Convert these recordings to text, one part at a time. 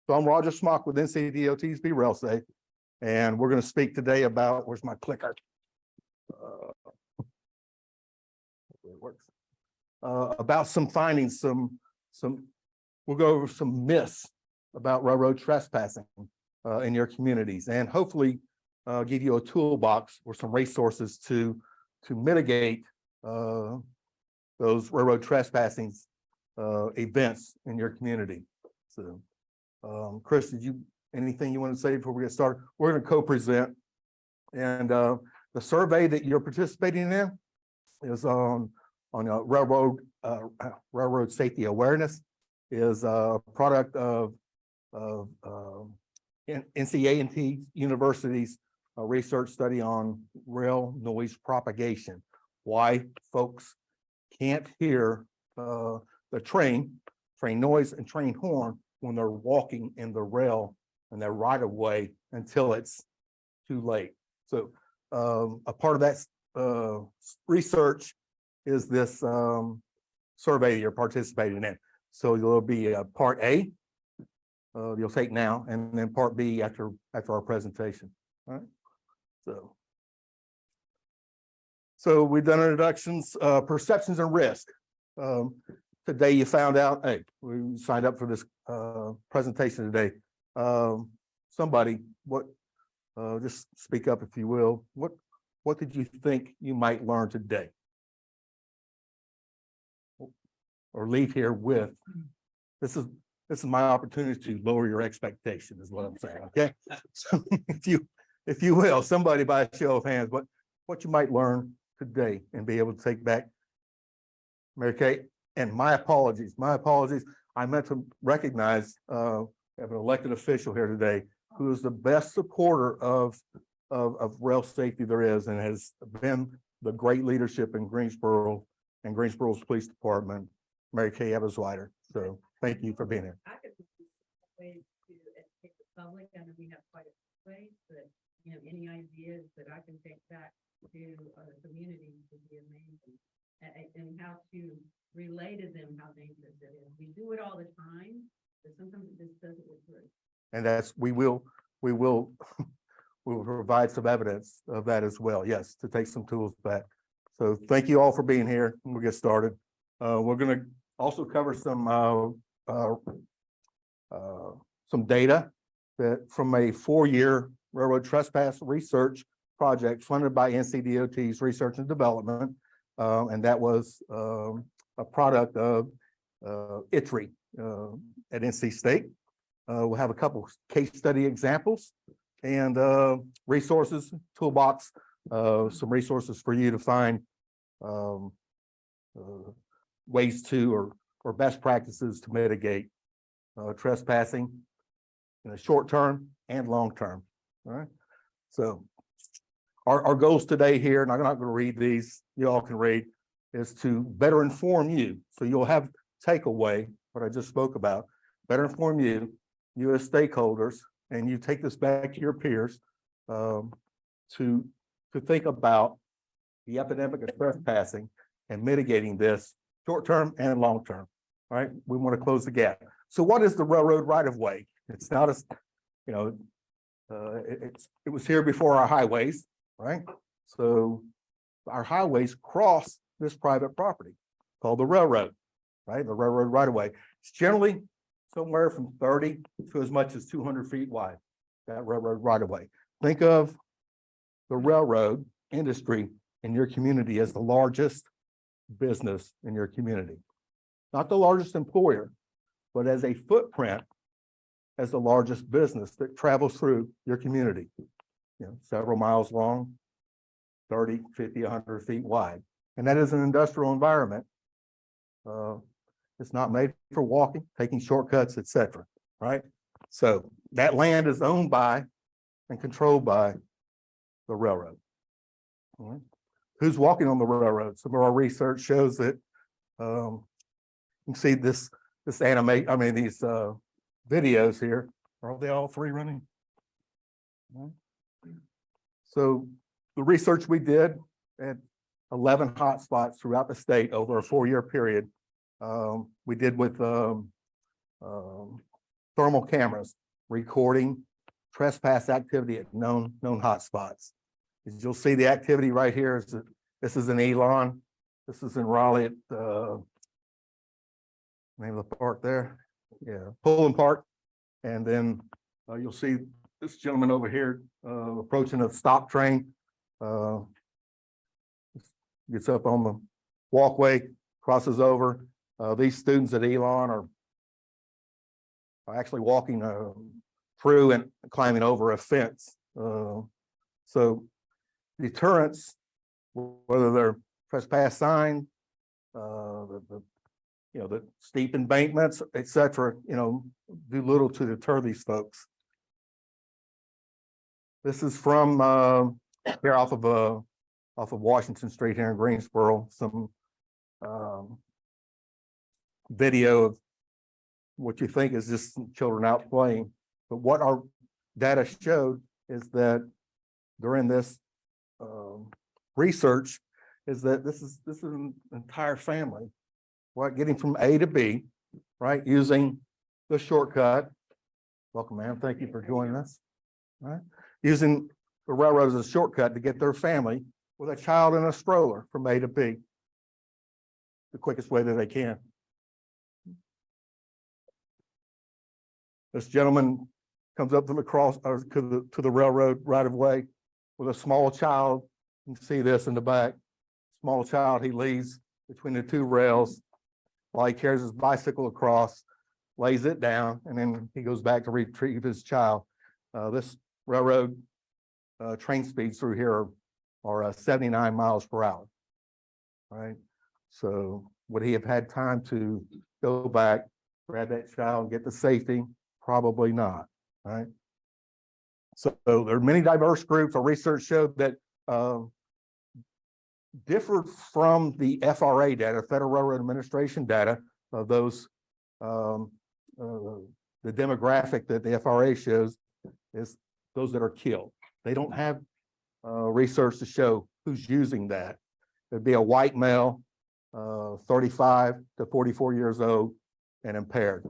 So I'm Roger Smock with NCDOT's BeRailSafe, and we're going to speak today about, where's my clicker? It works. About some findings, we'll go over some myths about railroad trespassing in your communities, and hopefully give you a toolbox or some resources to mitigate those railroad trespassing events in your community. So, Chris, anything you want to say before we get started? We're going to co-present, and the survey that you're participating in is on railroad safety awareness. Is a product of NCA&T University's research study on rail noise propagation. Why folks can't hear the train noise and train horn when they're walking in the rail and their right of way until it's too late. So a part of that research is this survey you're participating in. So there'll be part A, you'll take now, and then part B after our presentation. All right. So we've done introductions, perceptions and risk. Today you found out, hey, we signed up for this presentation today. Somebody, just speak up if you will. What did you think you might learn today? Or leave here with? This is my opportunity to lower your expectation, is what I'm saying. Okay. So if you will, somebody by a show of hands, what you might learn today and be able to take back. Mary Kay, and my apologies. I meant to recognize have an elected official here today who is the best supporter of rail safety there is, and has been the great leadership in Greensboro and Greensboro's police department, Mary Kay. So thank you for being here. I could ways to educate the public. I know we have quite a few ways, but any ideas that I can take back to the community would be amazing. And how to relay to them how dangerous it is. We do it all the time, but sometimes it just doesn't work through. And we will provide some evidence of that as well. Yes, to take some tools back. So thank you all for being here. We'll get started. We're going to also cover some data that from a 4-year railroad trespass research project funded by NCDOT's Research and Development, and that was a product of ITRI at NC State. We'll have a couple case study examples and resources, toolbox, some resources for you to find ways to or best practices to mitigate trespassing in the short term and long term. All right. So our goals today here, and I'm not going to read these, you all can read, is to better inform you. So you'll have takeaway, what I just spoke about, better inform you as stakeholders, and you take this back to your peers to think about the epidemic of trespassing and mitigating this short term and long term. All right, we want to close the gap. So what is the railroad right of way? It's not as, it was here before our highways, right? So our highways cross this private property called the railroad, right? The railroad right of way. It's generally somewhere from 30 to as much as 200 feet wide, that railroad right of way. Think of the railroad industry in your community as the largest business in your community. Not the largest employer, but as a footprint, as the largest business that travels through your community. Several miles long, 30, 50, 100 feet wide. And that is an industrial environment. It's not made for walking, taking shortcuts, etc. Right? So that land is owned by and controlled by the railroad. All right. Who's walking on the railroad? Some of our research shows that you can see these videos here. Are they all three running? All right. So the research we did at 11 hotspots throughout the state over a 4-year period, we did with thermal cameras recording trespass activity at known hotspots. As you'll see, the activity right here is that this is in Elon. This is in Raleigh at name of the park there. Yeah, Pullen Park. And then you'll see this gentleman over here approaching a stop train. Gets up on the walkway, crosses over. These students at Elon are actually walking through and climbing over a fence. So deterrence, whether they're trespass sign, the steep embankments, et cetera, do little to deter these folks. This is from here off of Washington Street here in Greensboro. Some video of what you think is just some children out playing, but what our data showed is that during this research is that this is an entire family, right, getting from A to B, right, using the shortcut. Welcome, ma'am. Thank you for joining us. All right, using the railroad as a shortcut to get their family with a child in a stroller from A to B, the quickest way that they can. This gentleman comes up to the cross or to the railroad right of way with a small child. You can see this in the back. Small child, he leaves between the two rails while he carries his bicycle across, lays it down, and then he goes back to retrieve his child. This railroad train speeds through here are 79 miles per hour, right? So would he have had time to go back, grab that child, and get to safety? Probably not, right? So there are many diverse groups. Our research showed that differed from the FRA data, Federal Railroad Administration data, of those, the demographic that the FRA shows is those that are killed. They don't have research to show who's using that. It'd be a white male, 35 to 44 years old and impaired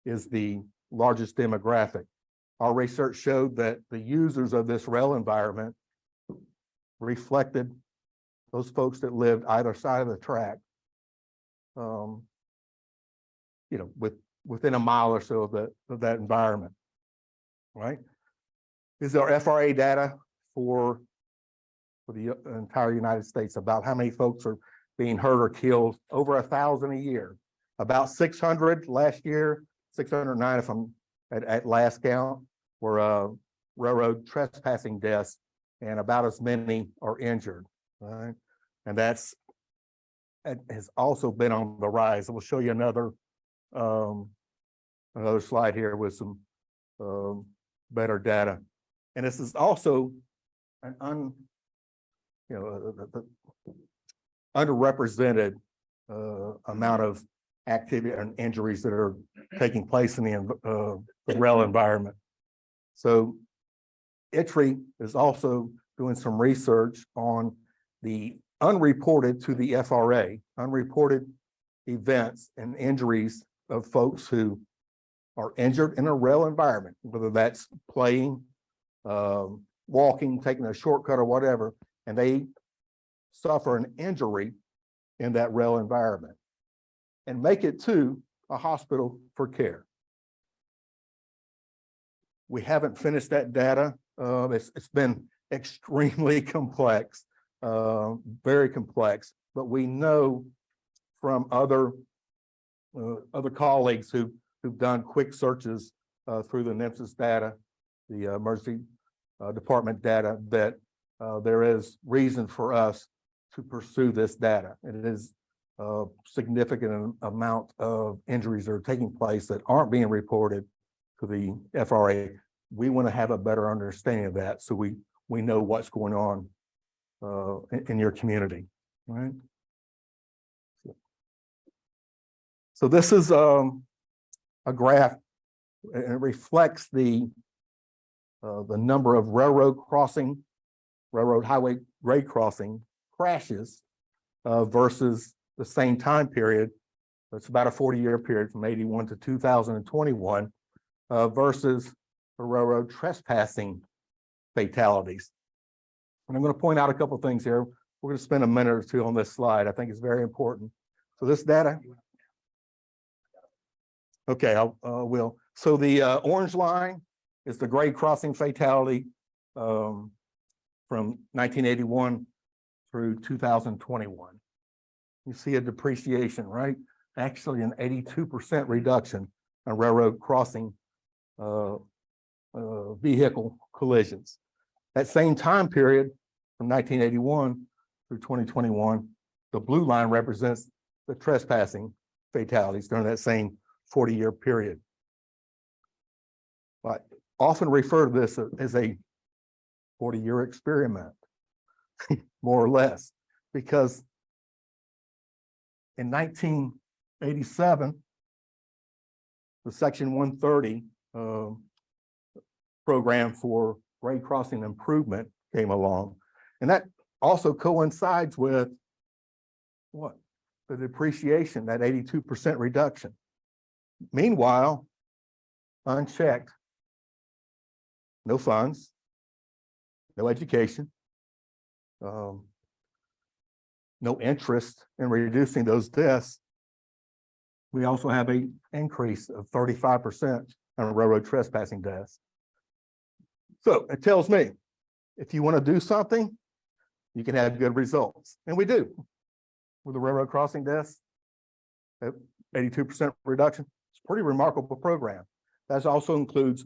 is the largest demographic. Our research showed that the users of this rail environment reflected those folks that lived either side of the track, within a mile or so of that environment, right? This is our FRA data for the entire United States about how many folks are being hurt or killed. Over 1,000 a year. About 600 last year, 609 if I'm at last count, were railroad trespassing deaths, and about as many are injured. Right, and it has also been on the rise. We'll show you another slide here with some better data, and this is also an underrepresented amount of activity and injuries that are taking place in the rail environment. So ITRI is also doing some research on the unreported to the FRA, unreported events and injuries of folks who are injured in a rail environment, whether that's playing, walking, taking a shortcut or whatever, and they suffer an injury in that rail environment and make it to a hospital for care. We haven't finished that data. It's been extremely complex, very complex, but we know from other colleagues who've done quick searches through the NMSIS data, the emergency department data, that there is reason for us to pursue this data. And it is a significant amount of injuries that are taking place that aren't being reported to the FRA. We want to have a better understanding of that, so we know what's going on in your community, right? So this is a graph, and it reflects the number of railroad highway grade crossing crashes versus the same time period. It's about a 40-year period from 81 to 2021. versus the railroad trespassing fatalities. And I'm going to point out a couple of things here. We're going to spend a minute or two on this slide. I think it's very important. So this data. Okay, I will. So the orange line is the grade crossing fatality from 1981 through 2021. You see a depreciation, right? Actually, an 82% reduction on railroad crossing vehicle collisions. That same time period from 1981 through 2021, the blue line represents the trespassing fatalities during that same 40-year period. I often refer to this as a 40-year experiment, more or less, because in 1987, the Section 130 program for grade crossing improvement came along. And that also coincides with what? The depreciation, that 82% reduction. Meanwhile, unchecked, no funds, no education, no interest in reducing those deaths. We also have an increase of 35% on railroad trespassing deaths. So it tells me, if you want to do something, you can have good results. And we do. With the railroad crossing deaths, 82% reduction, it's a pretty remarkable program. That also includes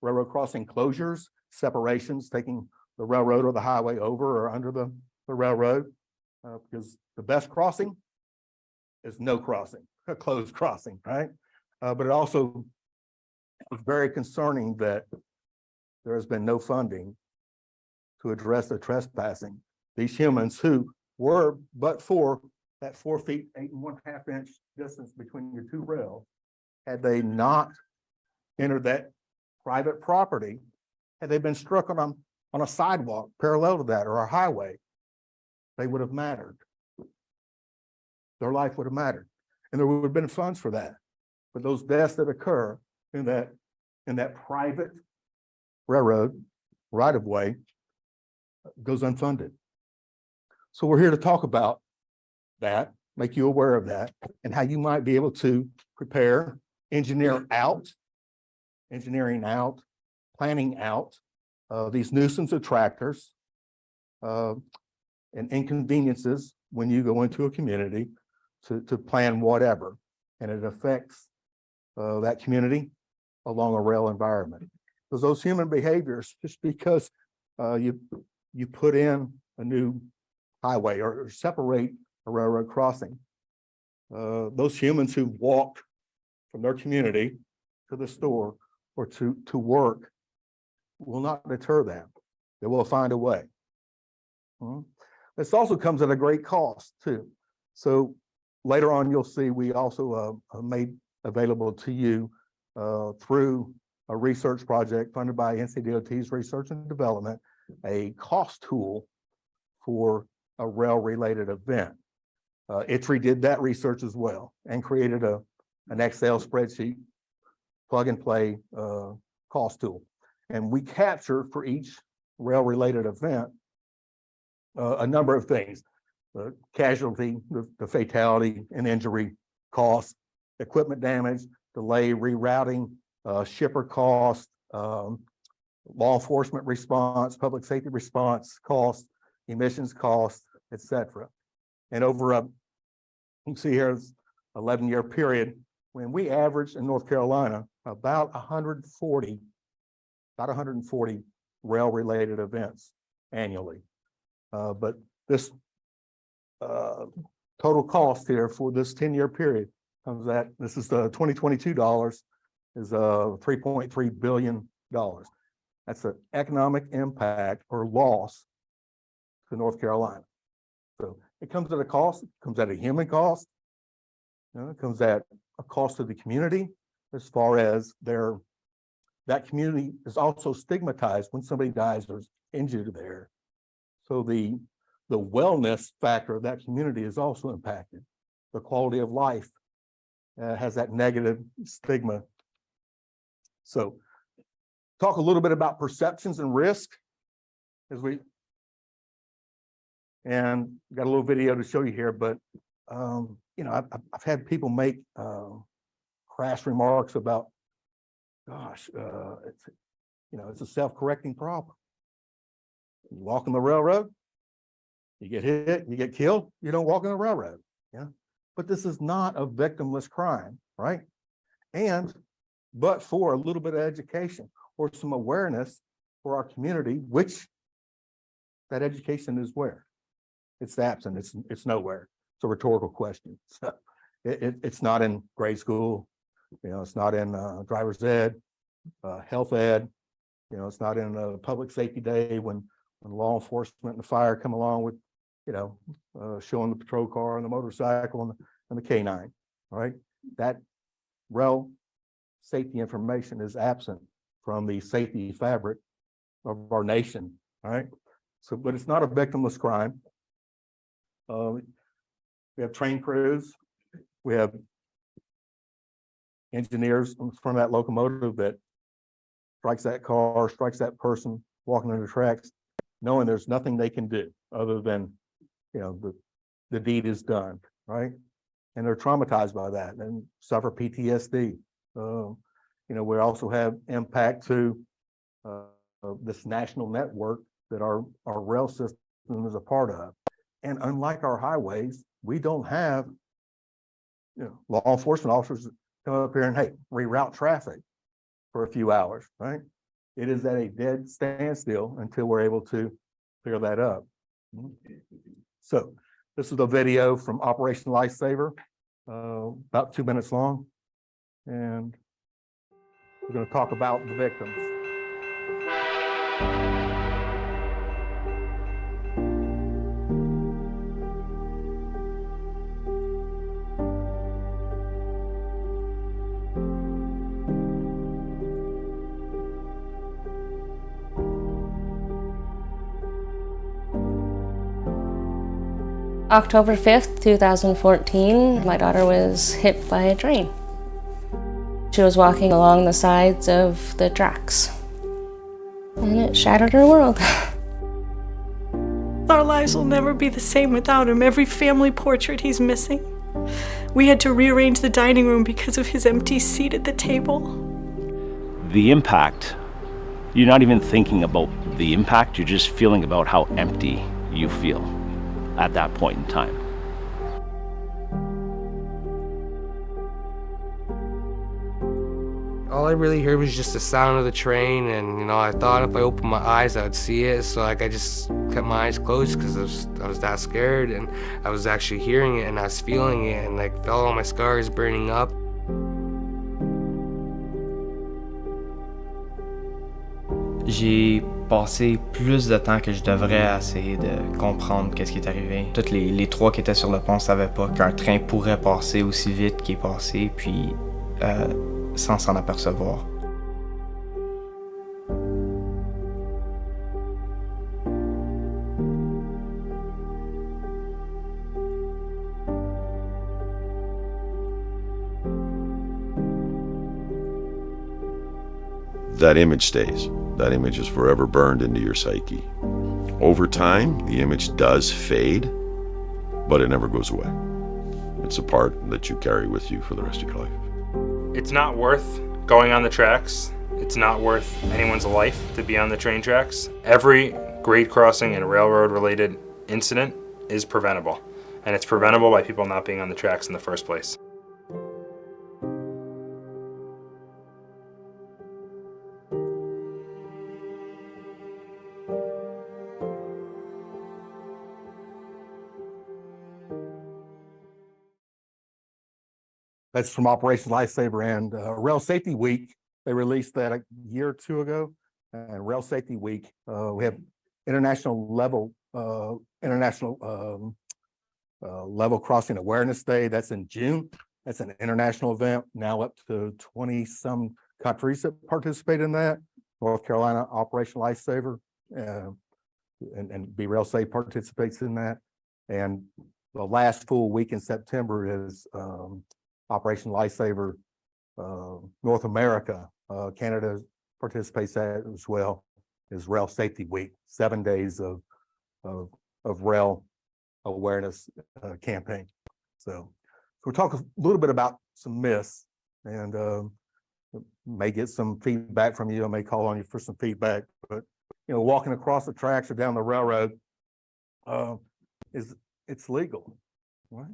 railroad crossing closures, separations, taking the railroad or the highway over or under the railroad, because the best crossing is no crossing, a closed crossing, right? But it also is very concerning that there has been no funding to address the trespassing. These humans who were but for that 4 feet, 8 1/2 inch distance between your two rails, had they not entered that private property, had they been struck on a sidewalk parallel to that or a highway, they would have mattered. Their life would have mattered. And there would have been funds for that. But those deaths that occur in that private railroad right of way goes unfunded. So we're here to talk about that, make you aware of that, and how you might be able to prepare, engineering out, planning out these nuisance attractors and inconveniences when you go into a community to plan whatever, and it affects that community along a rail environment. Because those human behaviors, just because you put in a new highway or separate a railroad crossing, those humans who walked from their community to the store or to work will not deter them. They will find a way. This also comes at a great cost too. So later on, you'll see we also made available to you through a research project funded by NCDOT's Research and Development, a cost tool for a rail-related event. ITRI did that research as well and created an Excel spreadsheet, plug and play cost tool. And we capture for each rail-related event a number of things: the casualty, the fatality and injury costs, equipment damage, delay, rerouting, shipper cost, law enforcement response, public safety response cost, emissions cost, etc. And over you can see here, 11-year period, when we averaged in North Carolina about 140 rail-related events annually. But this total cost here for this 10-year period comes at, this is the 2022 dollars, is $3.3 billion. That's an economic impact or loss to North Carolina. So it comes at a cost, it comes at a human cost, it comes at a cost to the community, as far as that community is also stigmatized when somebody dies or is injured there. So the wellness factor of that community is also impacted. The quality of life has that negative stigma. So talk a little bit about perceptions and risk and got a little video to show you here, but you know, I've had people make crass remarks about, gosh, it's a self-correcting problem. You walk on the railroad, you get hit, you get killed, you don't walk on the railroad. Yeah. But this is not a victimless crime, right? But for a little bit of education or some awareness for our community, which that education is where? It's absent, it's nowhere. It's a rhetorical question. So it's not in grade school, it's not in driver's ed, health ed, it's not in public safety day when law enforcement and the fire come along with, showing the patrol car and the motorcycle and the K9, all right? That rail safety information is absent from the safety fabric of our nation, all right? So, but it's not a victimless crime. We have train crews, we have engineers from that locomotive that strikes that car, strikes that person walking on the tracks, knowing there's nothing they can do other than, the deed is done, right? And they're traumatized by that and suffer PTSD. We also have impact to this national network that our rail system is a part of. And unlike our highways, we don't have, law enforcement officers come up here and, hey, reroute traffic for a few hours, right? It is at a dead standstill until we're able to clear that up. So this is a video from Operation Lifesaver, about 2 minutes long. And we're going to talk about the victims. October 5th, 2014, my daughter was hit by a train. She was walking along the sides of the tracks, and it shattered her world. Our lives will never be the same without him. Every family portrait he's missing. We had to rearrange the dining room because of his empty seat at the table. The impact, you're not even thinking about the impact, you're just feeling about how empty you feel at that point in time. All I really heard was just the sound of the train, and I thought if I opened my eyes I would see it, so I just kept my eyes closed because I was that scared, and I was actually hearing it and I was feeling it, and I felt all my scars burning up. J'ai passé plus de temps que je devrais à essayer de comprendre qu'est-ce qui est arrivé. Toutes les trois qui étaient sur le pont ne savaient pas qu'un train pourrait passer aussi vite qu'il est passé, puis sans s'en apercevoir. That image stays. That image is forever burned into your psyche. Over time, the image does fade, but it never goes away. It's a part that you carry with you for the rest of your life. It's not worth going on the tracks. It's not worth anyone's life to be on the train tracks. Every grade crossing and railroad-related incident is preventable, and it's preventable by people not being on the tracks in the first place. That's from Operation Lifesaver and Rail Safety Week. They released that a year or two ago. And Rail Safety Week, we have international level crossing awareness day. That's in June. That's an international event. Now up to 20 some countries that participate in that. North Carolina Operation Lifesaver and BeRailSafe participates in that. And the last full week in September is Operation Lifesaver North America Canada participates that as well, is Rail Safety Week, 7 days of rail awareness campaign. So we'll talk a little bit about some myths, and may get some feedback from you. I may call on you for some feedback, but walking across the tracks or down the railroad it's legal, right?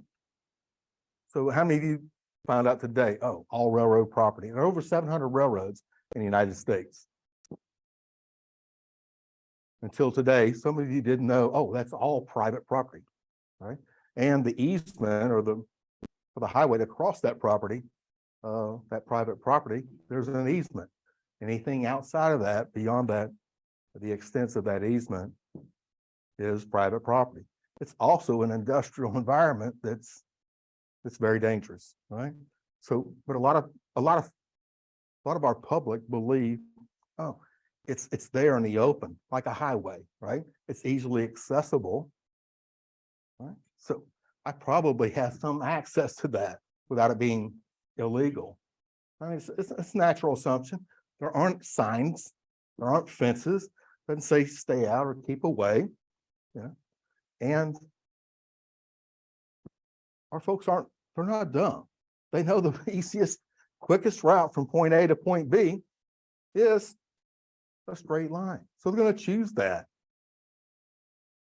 So how many of you found out today? Oh, all railroad property. There are over 700 railroads in the United States. Until today, some of you didn't know, oh, that's all private property, right? And the easement or the highway to cross that property, that private property, there's an easement. Anything outside of that, beyond that, the extent of that easement is private property. It's also an industrial environment that's very dangerous, right? So, but a lot of our public believe, oh, it's there in the open, like a highway, right? It's easily accessible, right? So I probably have some access to that without it being illegal. I mean, it's a natural assumption. There aren't signs, there aren't fences, doesn't say stay out or keep away. Yeah. And our folks they're not dumb. They know the easiest, quickest route from point A to point B is a straight line. So they're going to choose that.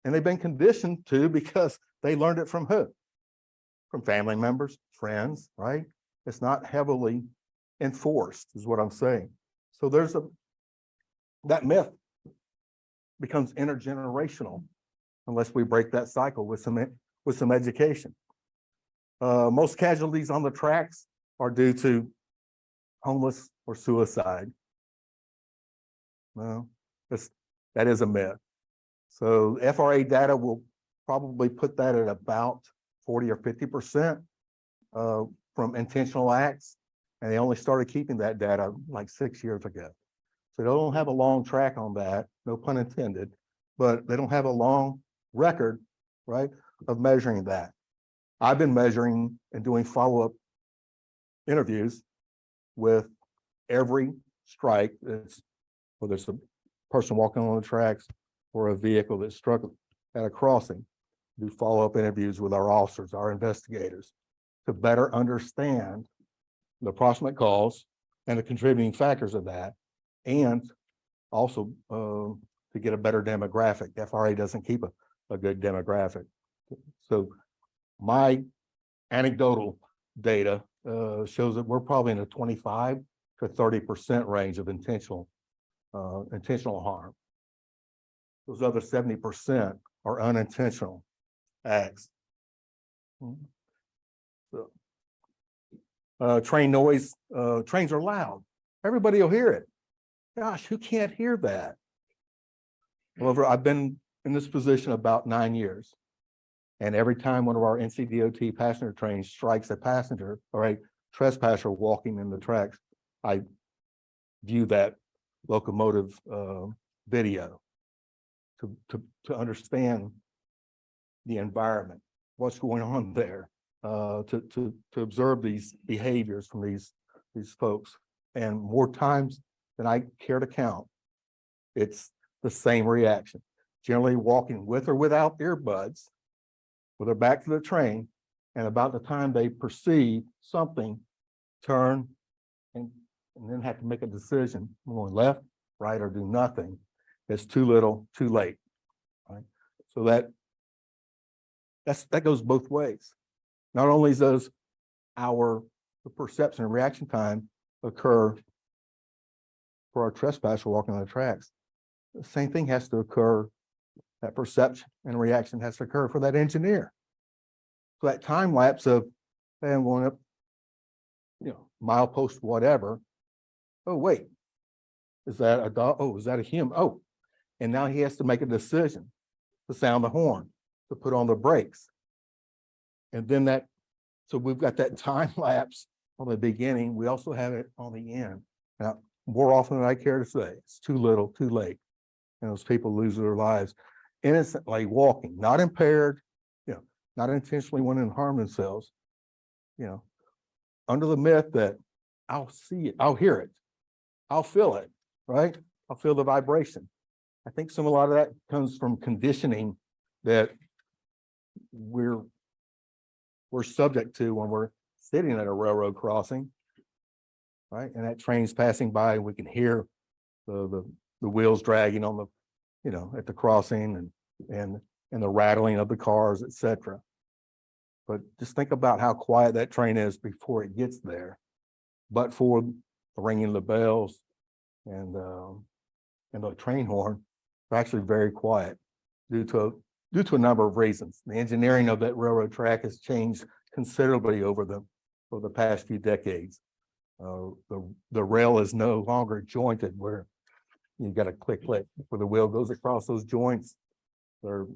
And they've been conditioned to, because they learned it from who? From family members, friends, right? It's not heavily enforced, is what I'm saying. So that myth becomes intergenerational unless we break that cycle with some education. Most casualties on the tracks are due to homeless or suicide. Well, that is a myth. So FRA data will probably put that at about 40 or 50% from intentional acts. And they only started keeping that data like 6 years ago. So they don't have a long track on that, no pun intended, but they don't have a long record, right, of measuring that. I've been measuring and doing follow-up interviews with every strike that's, whether it's a person walking on the tracks or a vehicle that's struck at a crossing. Do follow-up interviews with our officers, our investigators, to better understand the approximate cause and the contributing factors of that, and also to get a better demographic. FRA doesn't keep a good demographic. So my anecdotal data shows that we're probably in a 25 to 30% range of intentional harm. Those other 70% are unintentional acts. So, train noise, trains are loud. Everybody will hear it. Gosh, who can't hear that? However, I've been in this position about 9 years. And every time one of our NCDOT passenger trains strikes a passenger or a trespasser walking in the tracks, I view that locomotive video to understand the environment, what's going on there, to observe these behaviors from these folks. And more times than I care to count, it's the same reaction. Generally walking with or without earbuds, with their back to the train, and about the time they perceive something, turn and then have to make a decision, going left, right, or do nothing. It's too little, too late. Right? So that goes both ways. Not only does the perception and reaction time occur for our trespasser walking on the tracks, the same thing has to occur. That perception and reaction has to occur for that engineer. So that time lapse of going up, milepost, whatever. Oh, wait, is that a dog? Oh, is that a human? Oh, and now he has to make a decision to sound the horn, to put on the brakes. And then so we've got that time lapse on the beginning. We also have it on the end. Now, more often than I care to say, it's too little, too late. And those people lose their lives innocently walking, not impaired, not intentionally wanting to harm themselves, under the myth that I'll see it, I'll hear it, I'll feel it, right? I'll feel the vibration. I think a lot of that comes from conditioning that we're subject to when we're sitting at a railroad crossing, right? And that train's passing by, and we can hear the wheels dragging on the, at the crossing, and the rattling of the cars, etc. But just think about how quiet that train is before it gets there. But for the ringing of the bells and the train horn, they're actually very quiet due to a number of reasons. The engineering of that railroad track has changed considerably over the past few decades. The rail is no longer jointed where you got a click where the wheel goes across those joints. They're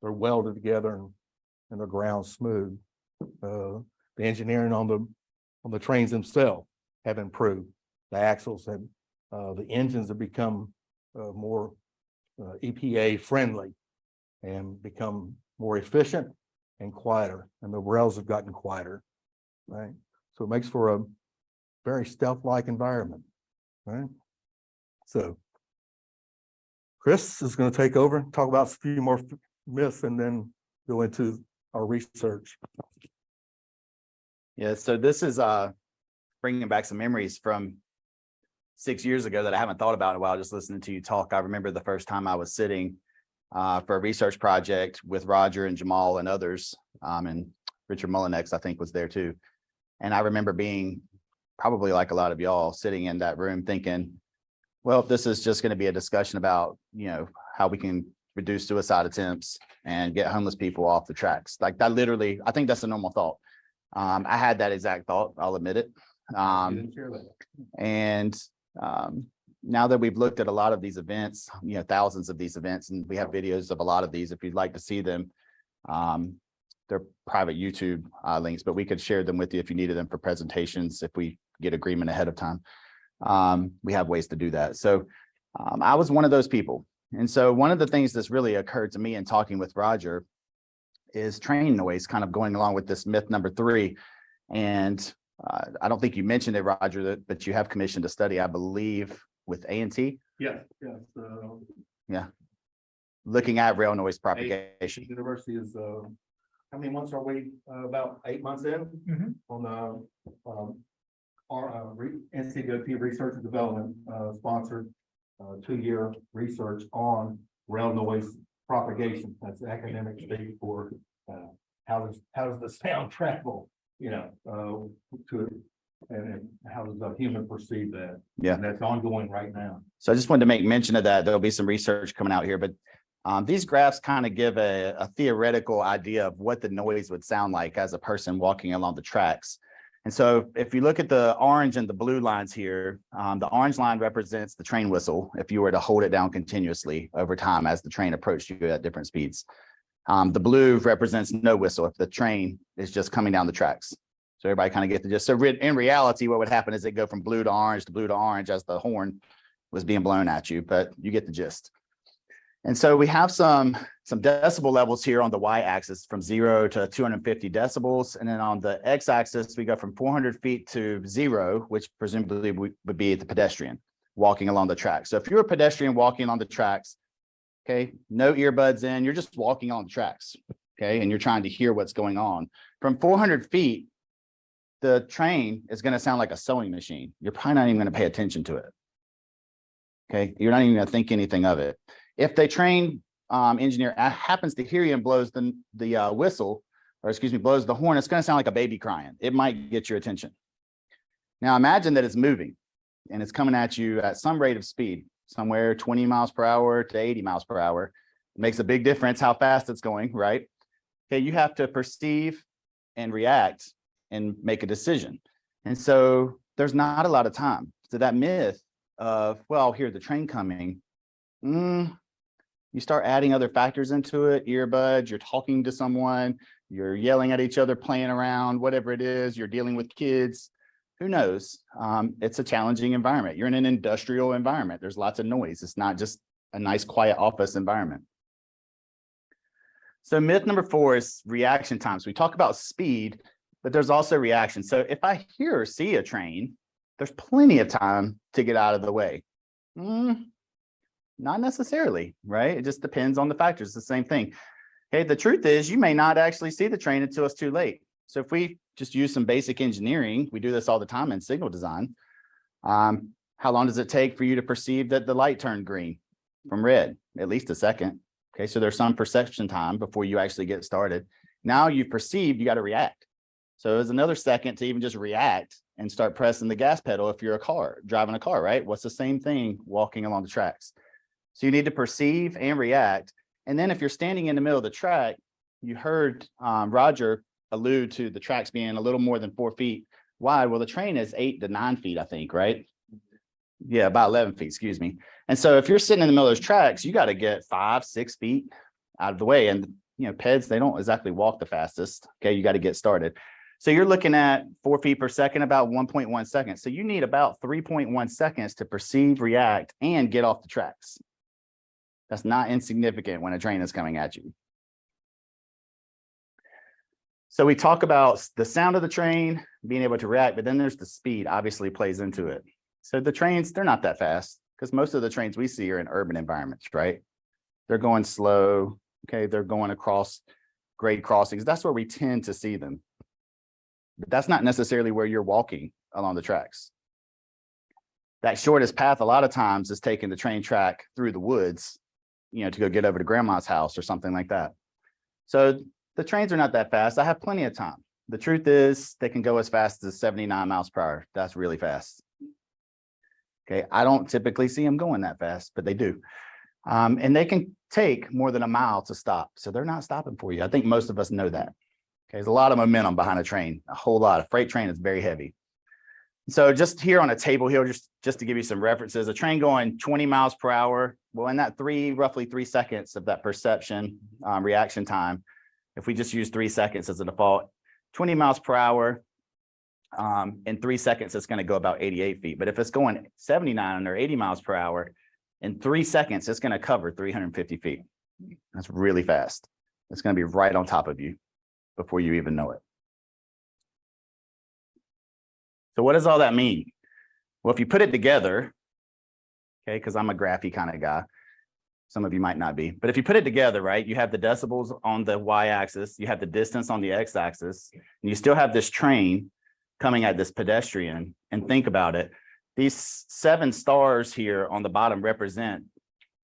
welded together and the ground smooth. The engineering on the trains themselves have improved. The axles and the engines have become more EPA friendly and become more efficient and quieter, and the rails have gotten quieter, right? So it makes for a very stealth-like environment, right? So Chris is going to take over and talk about a few more myths and then go into our research. Yeah, so this is bringing back some memories from 6 years ago that I haven't thought about in a while, just listening to you talk. I remember the first time I was sitting for a research project with Roger and Jamal and others, and Richard Mullinex, I think, was there too. And I remember being probably like a lot of y'all sitting in that room thinking, well, this is just going to be a discussion about, how we can reduce suicide attempts and get homeless people off the tracks. Like that, literally, I think that's a normal thought. I had that exact thought, I'll admit it. Now that we've looked at a lot of these events, thousands of these events, and we have videos of a lot of these, if you'd like to see them, they're private YouTube links, but we could share them with you if you needed them for presentations, if we get agreement ahead of time. We have ways to do that. So I was one of those people. And so one of the things that's really occurred to me in talking with Roger is train noise, kind of going along with this myth number 3. And I don't think you mentioned it, Roger, but you have commissioned a study, I believe, with A&T. Yeah. Yeah. Looking at rail noise propagation. University is, how many months are we? About 8 months in on our NCDOT Research and Development sponsored 2-year research on rail noise propagation. That's the academic speak for how does the sound travel, to it, and how does the human perceive that? Yeah, and that's ongoing right now. So I just wanted to make mention of that. There'll be some research coming out here, but these graphs kind of give a theoretical idea of what the noise would sound like as a person walking along the tracks. And so if you look at the orange and the blue lines here, the orange line represents the train whistle if you were to hold it down continuously over time as the train approached you at different speeds. The blue represents no whistle if the train is just coming down the tracks. So everybody kind of get the gist. So in reality, what would happen is it go from blue to orange as the horn was being blown at you, but you get the gist. And so we have some decibel levels here on the y-axis from 0 to 250 decibels. And then on the x-axis, we go from 400 feet to 0, which presumably would be the pedestrian walking along the tracks. So if you're a pedestrian walking on the tracks, okay, no earbuds in, you're just walking on the tracks, okay, and you're trying to hear what's going on. From 400 feet, the train is going to sound like a sewing machine. You're probably not even going to pay attention to it. Okay, you're not even going to think anything of it. If the train engineer happens to hear you and blows the whistle, or excuse me, blows the horn, it's going to sound like a baby crying. It might get your attention. Now imagine that it's moving and it's coming at you at some rate of speed, somewhere 20 miles per hour to 80 miles per hour. It makes a big difference how fast it's going, right? Okay, you have to perceive and react and make a decision. And so there's not a lot of time. So that myth of, well, I'll hear the train coming, you start adding other factors into it, earbuds, you're talking to someone, you're yelling at each other, playing around, whatever it is, you're dealing with kids, who knows? It's a challenging environment. You're in an industrial environment. There's lots of noise. It's not just a nice, quiet office environment. So myth number 4 is reaction times. We talk about speed, but there's also reaction. So if I hear or see a train, there's plenty of time to get out of the way. Not necessarily, right? It just depends on the factors. It's the same thing. Okay, the truth is you may not actually see the train until it's too late. So if we just use some basic engineering, we do this all the time in signal design. How long does it take for you to perceive that the light turned green from red? At least a second. Okay, so there's some perception time before you actually get started. Now you've perceived, you got to react. So there's another second to even just react and start pressing the gas pedal if you're driving a car, right? What's the same thing walking along the tracks? So you need to perceive and react. And then if you're standing in the middle of the track, you heard Roger allude to the tracks being a little more than 4 feet wide. Well, the train is 8 to 9 feet, I think, right? Yeah, about 11 feet, excuse me. And so if you're sitting in the middle of those tracks, you got to get 5, 6 feet out of the way. And, you know, PEDs, they don't exactly walk the fastest. Okay, you got to get started. So you're looking at 4 feet per second, about 1.1 seconds. So you need about 3.1 seconds to perceive, react, and get off the tracks. That's not insignificant when a train is coming at you. So we talk about the sound of the train, being able to react, but then there's the speed obviously plays into it. So the trains, they're not that fast because most of the trains we see are in urban environments, right? They're going slow. Okay, they're going across grade crossings. That's where we tend to see them. But that's not necessarily where you're walking along the tracks. That shortest path a lot of times is taking the train track through the woods, you know, to go get over to grandma's house or something like that. So the trains are not that fast. I have plenty of time. The truth is they can go as fast as 79 miles per hour. That's really fast. Okay, I don't typically see them going that fast, but they do. And they can take more than a mile to stop. So they're not stopping for you. I think most of us know that. Okay, there's a lot of momentum behind a train, a whole lot. A freight train is very heavy. So just here on a table here, just to give you some references, a train going 20 miles per hour, well, in that roughly 3 seconds of that perception reaction time, if we just use 3 seconds as a default, 20 miles per hour, in 3 seconds, it's going to go about 88 feet. But if it's going 79 or 80 miles per hour, in 3 seconds, it's going to cover 350 feet. That's really fast. It's going to be right on top of you before you even know it. So what does all that mean? Well, if you put it together, okay, because I'm a graphy kind of guy, some of you might not be, but if you put it together, right, you have the decibels on the y-axis, you have the distance on the x-axis, and you still have this train coming at this pedestrian. And think about it. These 7 stars here on the bottom represent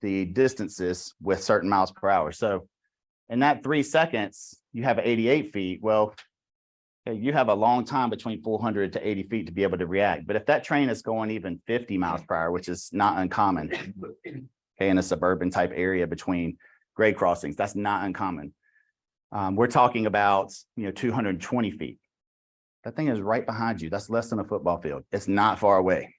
the distances with certain miles per hour. So in that 3 seconds, you have 88 feet. Well, you have a long time between 400 to 80 feet to be able to react. But if that train is going even 50 miles per hour, which is not uncommon, okay, in a suburban type area between grade crossings, that's not uncommon. We're talking about, 220 feet. That thing is right behind you. That's less than a football field. It's not far away.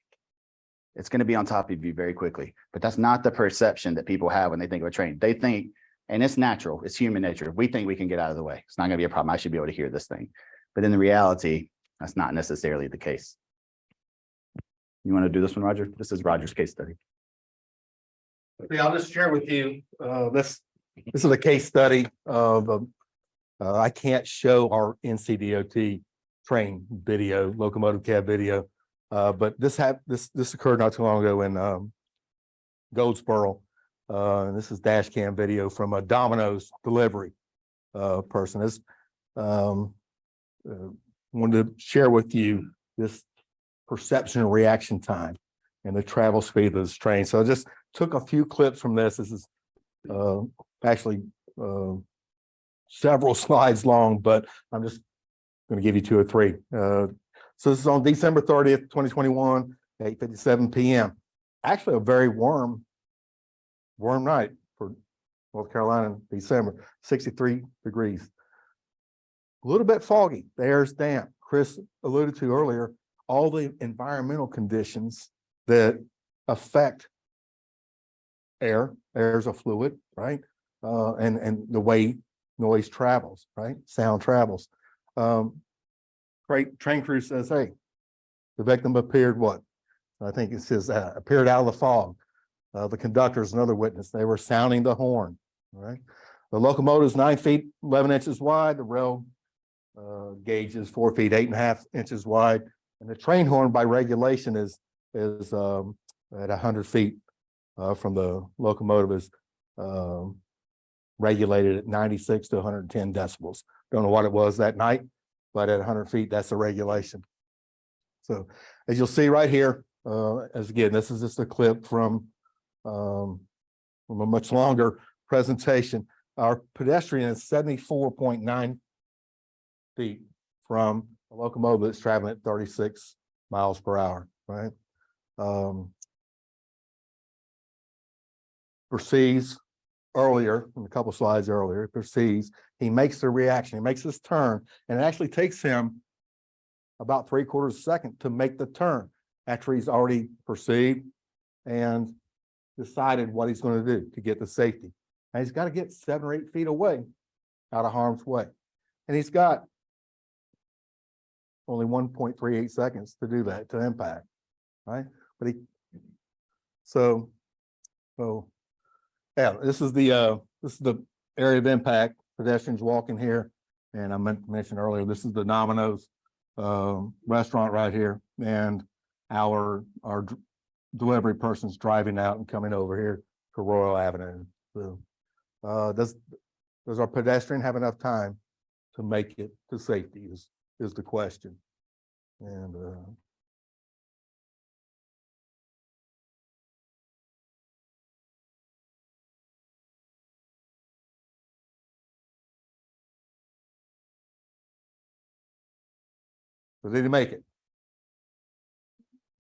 It's going to be on top of you very quickly. But that's not the perception that people have when they think of a train. They think, and it's natural, it's human nature. We think we can get out of the way. It's not going to be a problem. I should be able to hear this thing. But in the reality, that's not necessarily the case. You want to do this one, Roger? This is Roger's case study. Okay, I'll just share with you, this is a case study of, I can't show our NCDOT train video, locomotive cab video, but this occurred not too long ago in Goldsboro. And this is dash cam video from a Domino's delivery person. This wanted to share with you this perception and reaction time and the travel speed of this train. So I just took a few clips from this. This is actually several slides long, but I'm just going to give you 2 or 3. So this is on December 30th, 2021, 8:57 p.m. Actually, a very warm night for North Carolina in December, 63 degrees. A little bit foggy. The air's damp. Chris alluded to earlier, all the environmental conditions that affect air. Air's a fluid, right? And the way noise travels, right? Sound travels. Great train crew says, hey, the victim appeared what? I think it says appeared out of the fog. The conductor is another witness. They were sounding the horn, right? The locomotive is 9 feet, 11 inches wide. The rail gauge is 4 feet, 8.5 inches wide. And the train horn by regulation is at 100 feet from the locomotive is regulated at 96 to 110 decibels. Don't know what it was that night, but at 100 feet, that's the regulation. So as you'll see right here, as again, this is just a clip from a much longer presentation. Our pedestrian is 74.9 feet from a locomotive that's traveling at 36 miles per hour, right? Perceives earlier, in a couple slides earlier, perceives, he makes the reaction, he makes this turn, and it actually takes him about 3/4 of a second to make the turn after he's already perceived and decided what he's going to do to get to safety. And he's got to get 7 or 8 feet away out of harm's way. And he's got only 1.38 seconds to do that, to impact, right? But so yeah, this is the area of impact, pedestrians walking here. And I meant to mention earlier, this is the Domino's restaurant right here. And our delivery person's driving out and coming over here to Royal Avenue. So does our pedestrian have enough time to make it to safety is the question. And so did he make it?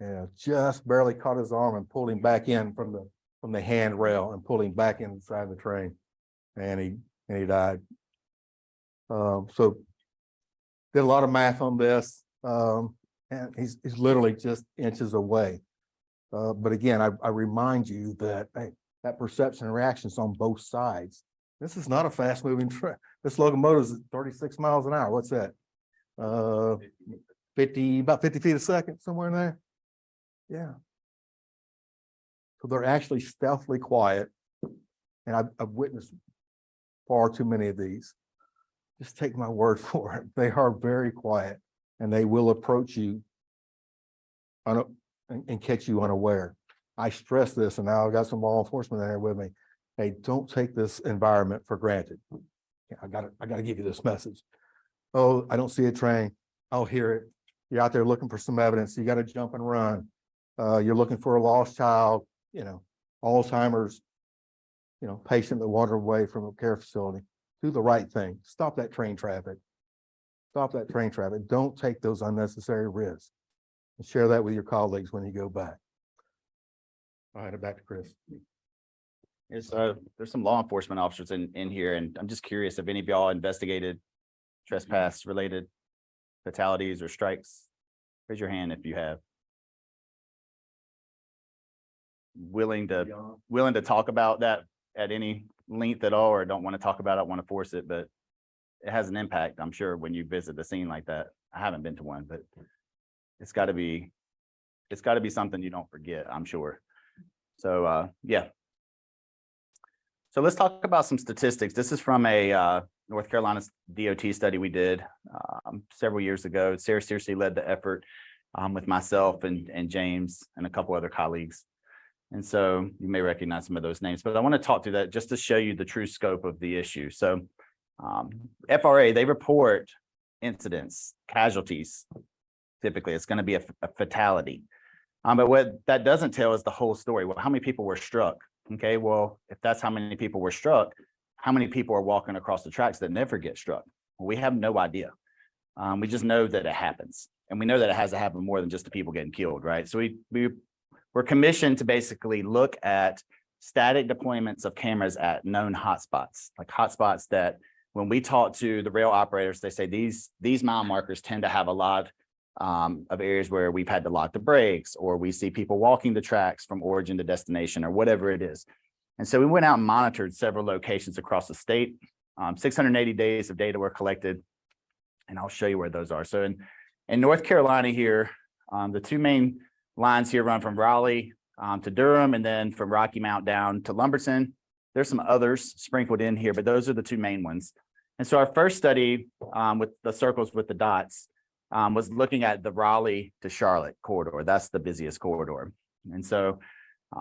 Yeah, just barely caught his arm and pulled him back in from the handrail and pulled him back inside the train, and he died. So did a lot of math on this, and he's literally just inches away. But again, I remind you that that perception and reaction is on both sides. This is not a fast moving train. This locomotive is 36 miles an hour. What's that? About 50 feet a second, somewhere in there. Yeah. So they're actually stealthily quiet. And I've witnessed far too many of these. Just take my word for it. They are very quiet and they will approach you and catch you unaware. I stress this, and now I've got some law enforcement there with me. Hey, don't take this environment for granted. Yeah, I gotta give you this message. Oh, I don't see a train. I'll hear it. You're out there looking for some evidence. You got to jump and run. You're looking for a lost child, Alzheimer's, patient that wandered away from a care facility. Do the right thing. Stop that train traffic. Stop that train traffic. Don't take those unnecessary risks. And share that with your colleagues when you go back. All right, back to Chris. There's some law enforcement officers in here, and I'm just curious if any of y'all investigated trespass related fatalities or strikes. Raise your hand if you have. Willing to talk about that at any length at all, or don't want to talk about it, want to force it, but it has an impact, I'm sure, when you visit the scene like that. I haven't been to one, but it's got to be something you don't forget, I'm sure. So yeah. So let's talk about some statistics. This is from a North Carolina DOT study we did several years ago. Sarah seriously led the effort with myself and James and a couple other colleagues. And so you may recognize some of those names, but I want to talk through that just to show you the true scope of the issue. So FRA, they report incidents, casualties. Typically, it's going to be a fatality. But what that doesn't tell is the whole story. Well, how many people were struck? Okay, well, if that's how many people were struck, how many people are walking across the tracks that never get struck? Well, we have no idea. We just know that it happens. And we know that it has to happen more than just the people getting killed, right? So we're commissioned to basically look at static deployments of cameras at known hotspots, like hotspots that when we talk to the rail operators, they say these mile markers tend to have a lot of areas where we've had to lock the brakes, or we see people walking the tracks from origin to destination, or whatever it is. And so we went out and monitored several locations across the state. 680 days of data were collected, and I'll show you where those are. So in North Carolina here, the two main lines here run from Raleigh to Durham, and then from Rocky Mount down to Lumberton. There's some others sprinkled in here, but those are the two main ones. And so our first study with the circles with the dots was looking at the Raleigh to Charlotte corridor. That's the busiest corridor. And so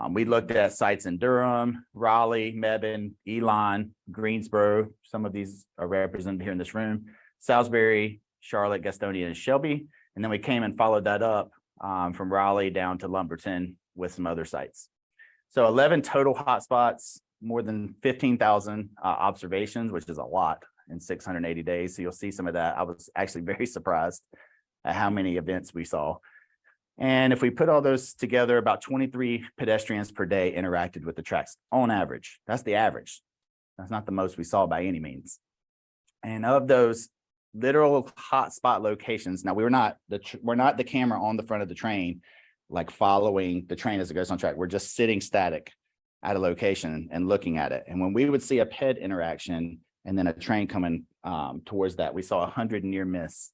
we looked at sites in Durham, Raleigh, Mebane, Elon, Greensboro. Some of these are represented here in this room. Salisbury, Charlotte, Gastonia, and Shelby. And then we came and followed that up from Raleigh down to Lumberton with some other sites. So 11 total hotspots, more than 15,000 observations, which is a lot in 680 days. So you'll see some of that. I was actually very surprised at how many events we saw. And if we put all those together, about 23 pedestrians per day interacted with the tracks on average. That's the average. That's not the most we saw by any means. And of those literal hotspot locations, now we're not the camera on the front of the train, like following the train as it goes on track. We're just sitting static at a location and looking at it. And when we would see a ped interaction and then a train coming towards that, we saw 100 near miss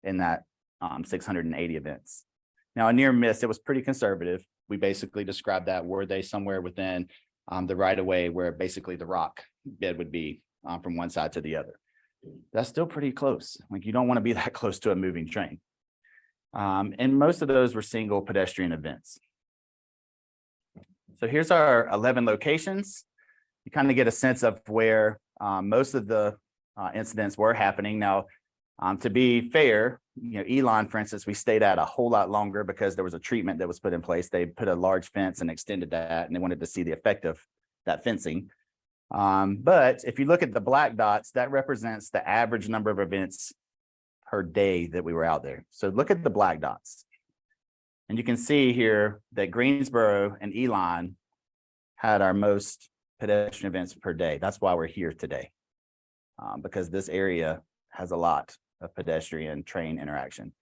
in that 680 events. Now, a near miss, it was pretty conservative. We basically described that, were they somewhere within the right of way where basically the rock bed would be from one side to the other. That's still pretty close. Like, you don't want to be that close to a moving train. And most of those were single pedestrian events. So here's our 11 locations. You kind of get a sense of where most of the incidents were happening. Now, to be fair, Elon, for instance, we stayed at a whole lot longer because there was a treatment that was put in place. They put a large fence and extended that, and they wanted to see the effect of that fencing. But if you look at the black dots, that represents the average number of events per day that we were out there. So look at the black dots. And you can see here that Greensboro and Elon had our most pedestrian events per day. That's why we're here today, because this area has a lot of pedestrian train interaction.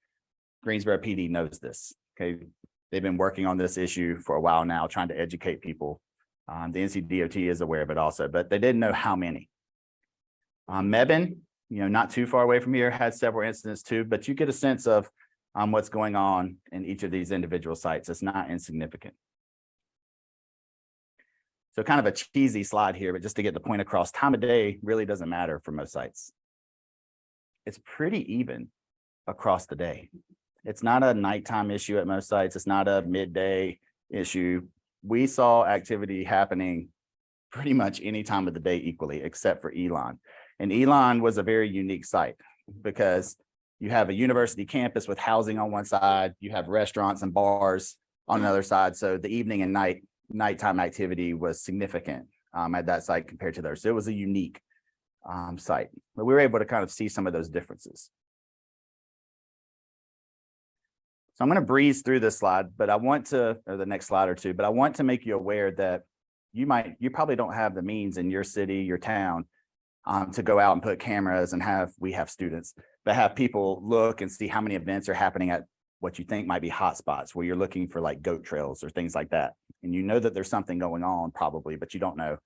Greensboro PD knows this. Okay, they've been working on this issue for a while now, trying to educate people. The NCDOT is aware of it also, but they didn't know how many. Mebane, not too far away from here, had several incidents too, but you get a sense of what's going on in each of these individual sites. It's not insignificant. So kind of a cheesy slide here, but just to get the point across, time of day really doesn't matter for most sites. It's pretty even across the day. It's not a nighttime issue at most sites. It's not a midday issue. We saw activity happening pretty much any time of the day equally, except for Elon. And Elon was a very unique site because you have a university campus with housing on one side, you have restaurants and bars on another side. So the evening and nighttime activity was significant at that site compared to theirs. So it was a unique site, but we were able to kind of see some of those differences. So I'm going to breeze through this slide, but I want to, or the next slide or two, but I want to make you aware that you probably don't have the means in your city, your town, to go out and put cameras and we have students, but have people look and see how many events are happening at what you think might be hotspots where you're looking for like goat trails or things like that. And you know that there's something going on probably, but you don't know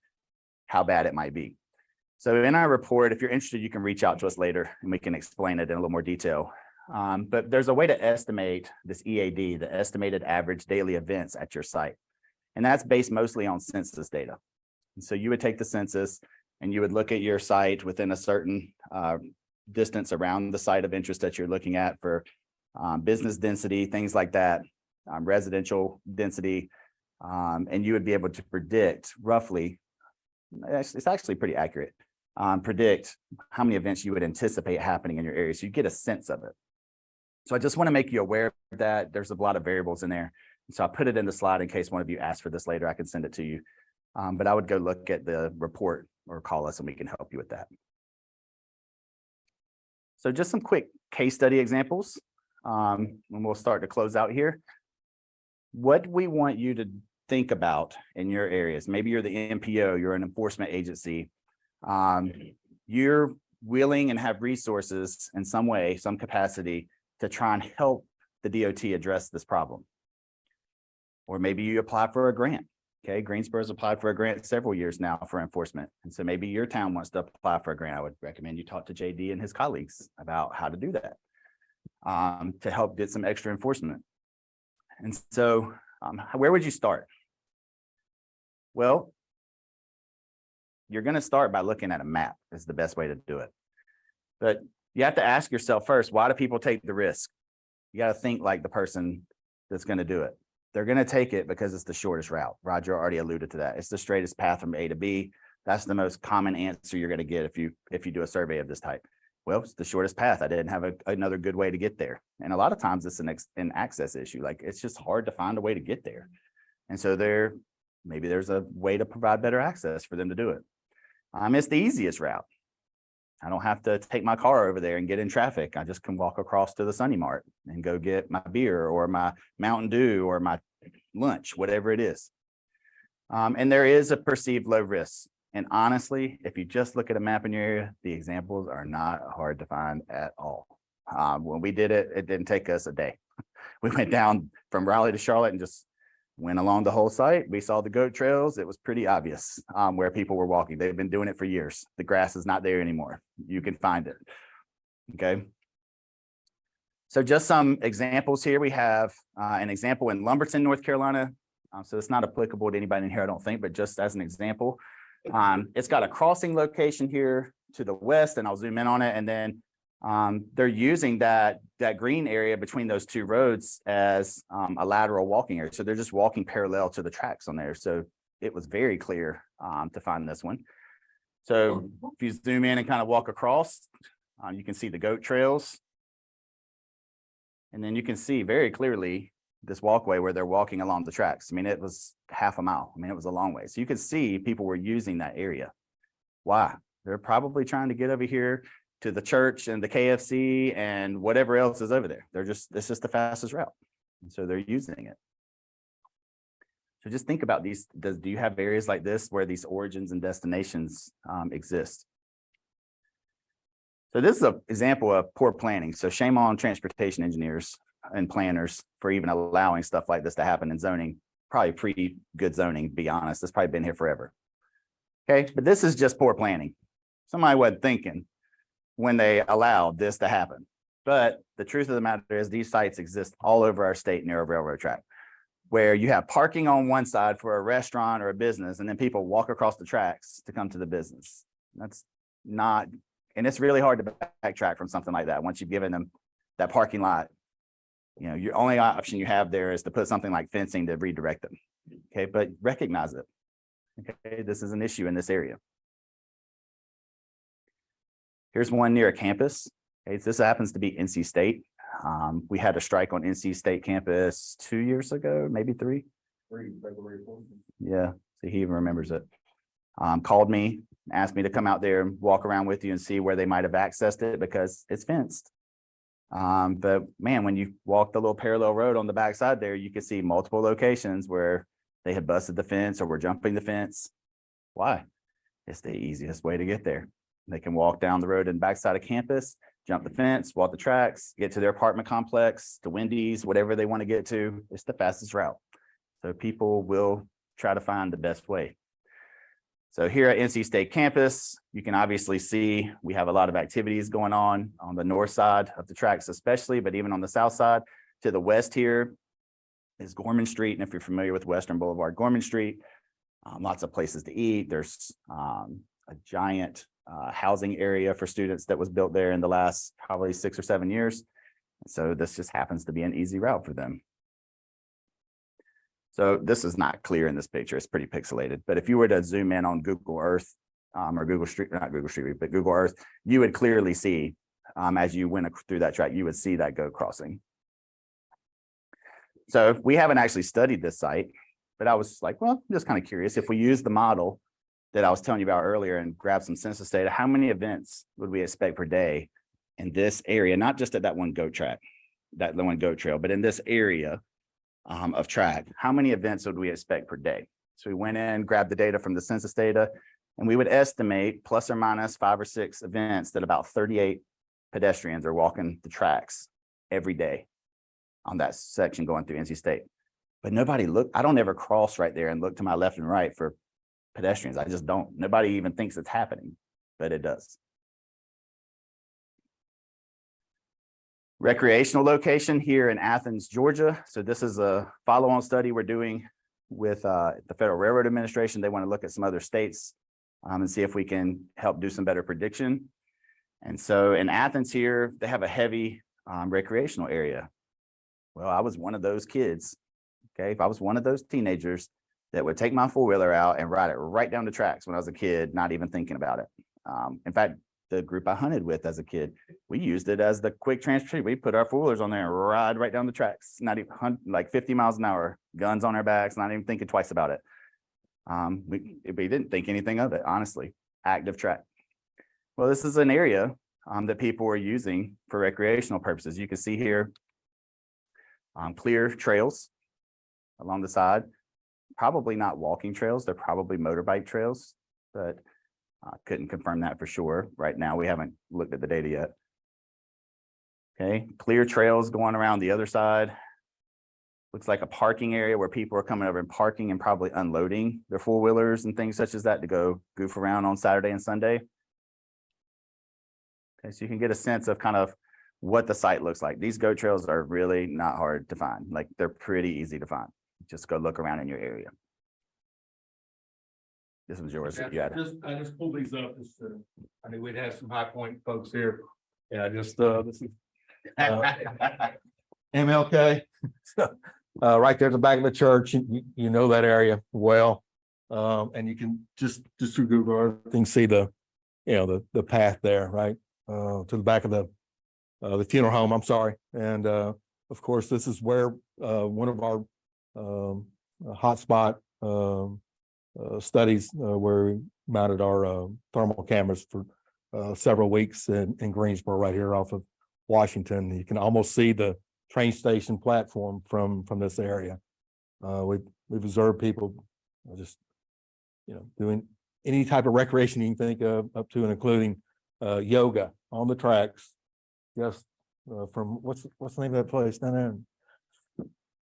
how bad it might be. So in our report, if you're interested, you can reach out to us later and we can explain it in a little more detail. But there's a way to estimate this EAD, the estimated average daily events at your site. And that's based mostly on census data. And so you would take the census and you would look at your site within a certain distance around the site of interest that you're looking at for business density, things like that, residential density, and you would be able to predict roughly, it's actually pretty accurate, predict how many events you would anticipate happening in your area. So you get a sense of it. So I just want to make you aware of that. There's a lot of variables in there. So I put it in the slide in case one of you asks for this later, I can send it to you. But I would go look at the report or call us and we can help you with that. So just some quick case study examples. And we'll start to close out here. What we want you to think about in your areas, maybe you're the MPO, you're an enforcement agency, you're willing and have resources in some way, some capacity to try and help the DOT address this problem. Or maybe you apply for a grant. Okay, Greensboro's applied for a grant several years now for enforcement. And so maybe your town wants to apply for a grant. I would recommend you talk to JD and his colleagues about how to do that to help get some extra enforcement. And so where would you start? Well, you're going to start by looking at a map is the best way to do it. But you have to ask yourself first, why do people take the risk? You got to think like the person that's going to do it. They're going to take it because it's the shortest route. Roger already alluded to that. It's the straightest path from A to B. That's the most common answer you're going to get if you do a survey of this type. Well, it's the shortest path. I didn't have another good way to get there. And a lot of times it's an access issue. Like it's just hard to find a way to get there. And so maybe there's a way to provide better access for them to do it. It's the easiest route. I don't have to take my car over there and get in traffic. I just can walk across to the Sunny Mart and go get my beer or my Mountain Dew or my lunch, whatever it is. And there is a perceived low risk. And honestly, if you just look at a map in your area, the examples are not hard to find at all. When we did it, it didn't take us a day. We went down from Raleigh to Charlotte and just went along the whole site. We saw the goat trails. It was pretty obvious where people were walking. They've been doing it for years. The grass is not there anymore. You can find it. Okay. So just some examples here. We have an example in Lumberton, North Carolina. So it's not applicable to anybody in here, I don't think, but just as an example. It's got a crossing location here to the west, and I'll zoom in on it. And then they're using that green area between those two roads as a lateral walking area. So they're just walking parallel to the tracks on there. So it was very clear to find this one. So if you zoom in and kind of walk across, you can see the goat trails. And then you can see very clearly this walkway where they're walking along the tracks. I mean, it was half a mile. I mean, it was a long way. So you could see people were using that area. Why? They're probably trying to get over here to the church and the KFC and whatever else is over there. It's just the fastest route. And so they're using it. So just think about these. Do you have areas like this where these origins and destinations exist? So this is an example of poor planning. So shame on transportation engineers and planners for even allowing stuff like this to happen in zoning. Probably pretty good zoning, to be honest. It's probably been here forever. Okay, but this is just poor planning. Somebody wasn't thinking when they allowed this to happen. But the truth of the matter is these sites exist all over our state near a railroad track, where you have parking on one side for a restaurant or a business, and then people walk across the tracks to come to the business. That's not, and it's really hard to backtrack from something like that once you've given them that parking lot. You know, your only option you have there is to put something like fencing to redirect them. Okay, but recognize it. Okay, this is an issue in this area. Here's one near a campus. Okay, this happens to be NC State. We had a strike on NC State campus 2 years ago, maybe three. Yeah, so he even remembers it. Called me, asked me to come out there and walk around with you and see where they might have accessed it because it's fenced. But man, when you walk the little parallel road on the backside there, you can see multiple locations where they had busted the fence or were jumping the fence. Why? It's the easiest way to get there. They can walk down the road and backside of campus, jump the fence, walk the tracks, get to their apartment complex, to Wendy's, whatever they want to get to. It's the fastest route. So people will try to find the best way. So here at NC State campus, you can obviously see we have a lot of activities going on the north side of the tracks especially, but even on the south side. To the west here is Gorman Street. And if you're familiar with Western Boulevard, Gorman Street, lots of places to eat. There's a giant housing area for students that was built there in the last probably 6 or 7 years. So this just happens to be an easy route for them. So this is not clear in this picture. It's pretty pixelated. But if you were to zoom in on Google Earth or Google Street, not Google Street, but Google Earth, you would clearly see as you went through that track, you would see that goat crossing. So we haven't actually studied this site, but I was like, well, I'm just kind of curious. If we use the model that I was telling you about earlier and grab some census data, how many events would we expect per day in this area? Not just at that one goat track, that one goat trail, but in this area of track, how many events would we expect per day? So we went in, grabbed the data from the census data, and we would estimate plus or minus 5 or 6 events that about 38 pedestrians are walking the tracks every day on that section going through NC State. But nobody look, I don't ever cross right there and look to my left and right for pedestrians. I just don't. Nobody even thinks it's happening, but it does. Recreational location here in Athens, Georgia. So this is a follow-on study we're doing with the Federal Railroad Administration. They want to look at some other states and see if we can help do some better prediction. And so in Athens here, they have a heavy recreational area. Well, I was one of those kids. Okay, if I was one of those teenagers that would take my four-wheeler out and ride it right down the tracks when I was a kid, not even thinking about it. In fact, the group I hunted with as a kid, we used it as the quick transportation. We put our four-wheelers on there and ride right down the tracks, not even like 50 miles an hour, guns on our backs, not even thinking twice about it. We didn't think anything of it, honestly. Active track. Well, this is an area that people are using for recreational purposes. You can see here clear trails along the side, probably not walking trails. They're probably motorbike trails, but I couldn't confirm that for sure. Right now, we haven't looked at the data yet. Okay, clear trails going around the other side. Looks like a parking area where people are coming over and parking and probably unloading their four-wheelers and things such as that to go goof around on Saturday and Sunday. Okay, so you can get a sense of kind of what the site looks like. These goat trails are really not hard to find. Like, they're pretty easy to find. Just go look around in your area. This was yours. You had it. I just pulled these up. I knew we'd have some High Point folks here. Yeah, this is MLK. Right there at the back of the church. You know that area well. And you can just through Google Earth, you can see the path there, right? To the back of the funeral home, I'm sorry. And of course, this is where one of our hotspot studies where we mounted our thermal cameras for several weeks in Greensboro, right here off of Washington. You can almost see the train station platform from this area. We've observed people just doing any type of recreation you can think of, up to and including yoga on the tracks. Just from what's the name of that place down there?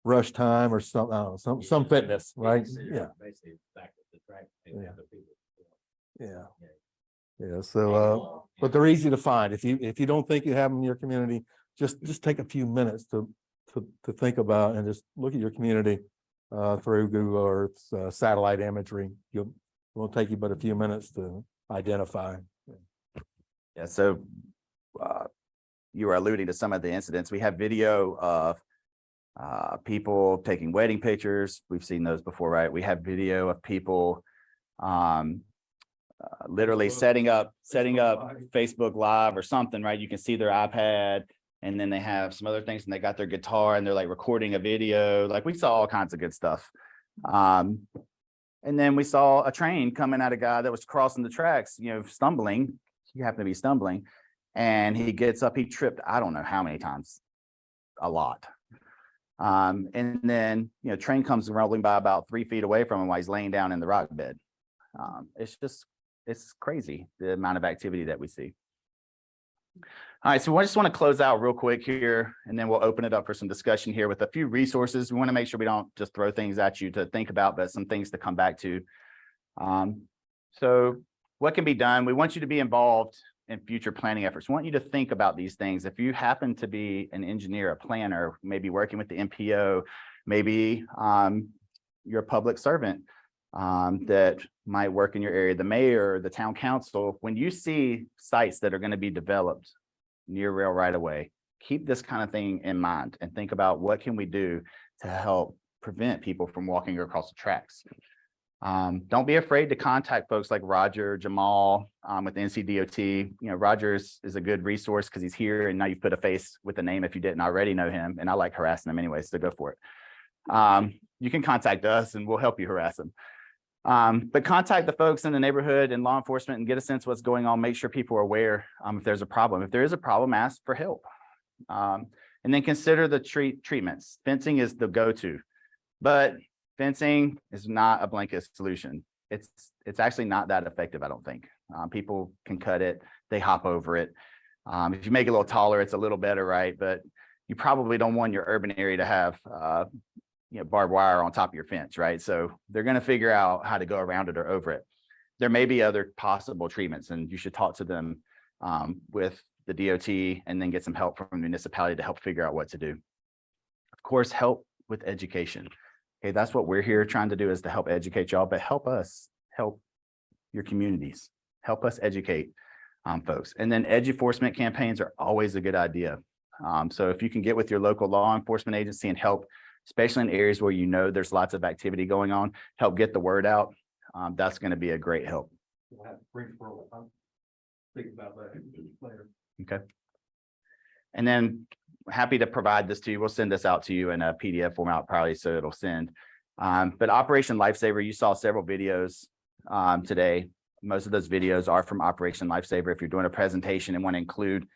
Rush Time or something, I don't know, some fitness, right? Yeah. Basically, back at the track. Yeah. So, but they're easy to find. If you don't think you have them in your community, just take a few minutes to think about and just look at your community through Google Earth's satellite imagery. It won't take you but a few minutes to identify. Yeah. So you were alluding to some of the incidents. We have video of people taking wedding pictures. We've seen those before, right? We have video of people literally setting up Facebook Live or something, right? You can see their iPad, and then they have some other things, and they got their guitar and they're like recording a video. Like, we saw all kinds of good stuff. And then we saw a train coming at a guy that was crossing the tracks, stumbling. He happened to be stumbling, and he gets up, he tripped, I don't know how many times, a lot. And then, train comes rolling by about 3 feet away from him while he's laying down in the rock bed. It's crazy, the amount of activity that we see. All right, so I just want to close out real quick here, and then we'll open it up for some discussion here with a few resources. We want to make sure we don't just throw things at you to think about, but some things to come back to. So what can be done? We want you to be involved in future planning efforts. We want you to think about these things. If you happen to be an engineer, a planner, maybe working with the MPO, maybe you're a public servant that might work in your area, the mayor, the town council, when you see sites that are going to be developed near rail right away, keep this kind of thing in mind and think about what can we do to help prevent people from walking across the tracks. Don't be afraid to contact folks like Roger, Jamal with NCDOT. Roger is a good resource because he's here, and now you've put a face with a name if you didn't already know him, and I like harassing him anyway, so go for it. You can contact us and we'll help you harass them. But contact the folks in the neighborhood and law enforcement and get a sense of what's going on. Make sure people are aware if there's a problem. If there is a problem, ask for help. And then consider the treatments. Fencing is the go-to, but fencing is not a blanket solution. It's actually not that effective, I don't think. People can cut it, they hop over it. If you make it a little taller, it's a little better, right? But you probably don't want your urban area to have barbed wire on top of your fence, right? So they're going to figure out how to go around it or over it. There may be other possible treatments, and you should talk to them with the DOT and then get some help from the municipality to help figure out what to do. Of course, help with education. Okay, that's what we're here trying to do, is to help educate y'all, but help us help your communities. Help us educate. folks. And then edge enforcement campaigns are always a good idea. So if you can get with your local law enforcement agency and help, especially in areas where you know there's lots of activity going on, help get the word out, that's going to be a great help. We'll have Greensboro. I'll think about that later. Okay. And then happy to provide this to you. We'll send this out to you in a PDF format probably, so it'll send. But Operation Lifesaver, you saw several videos today. Most of those videos are from Operation Lifesaver. If you're doing a presentation and want to include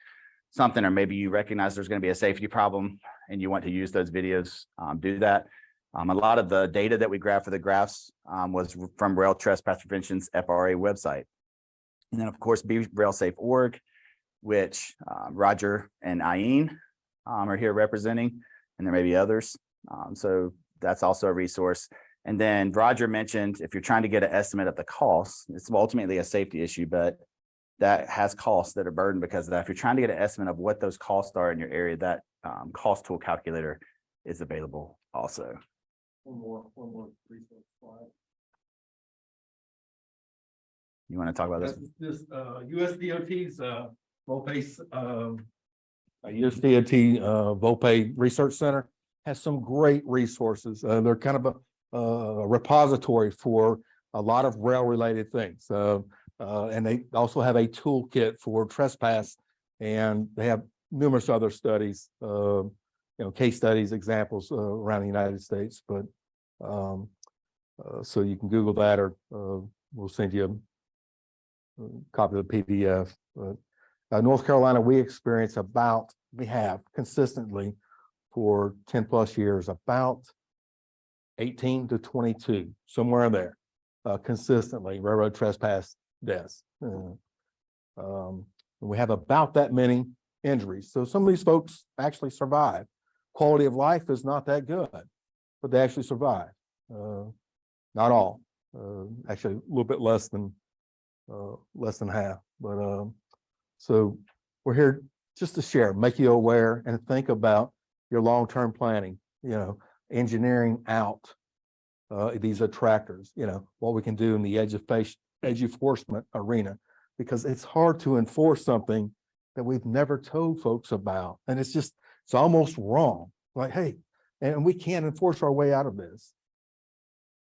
something, or maybe you recognize there's going to be a safety problem and you want to use those videos, do that. A lot of the data that we grabbed for the graphs was from Rail Trespass Prevention's FRA website. And then of course, BeRailSafe.org, which Roger and Ayin are here representing, and there may be others. So that's also a resource. And then Roger mentioned, if you're trying to get an estimate of the cost, it's ultimately a safety issue, but that has costs that are burdened because of that. If you're trying to get an estimate of what those costs are in your area, that cost tool calculator is available also. One more resource slide. You want to talk about this? This USDOT's VOPE USDOT VOPE Research Center has some great resources. They're kind of a repository for a lot of rail related things. And they also have a toolkit for trespass, and they have numerous other studies, case studies, examples around the United States. But so you can Google that, or we'll send you a copy of the PDF. But North Carolina, we have consistently for 10 plus years, about 18 to 22, somewhere in there, consistently railroad trespass deaths. We have about that many injuries. So some of these folks actually survive. Quality of life is not that good, but they actually survive. Not all, actually a little bit less than half. But so we're here just to share, make you aware, and think about your long-term planning, engineering out these attractors, what we can do in the edge enforcement arena, because it's hard to enforce something that we've never told folks about. And it's almost wrong. Like, hey, and we can't enforce our way out of this.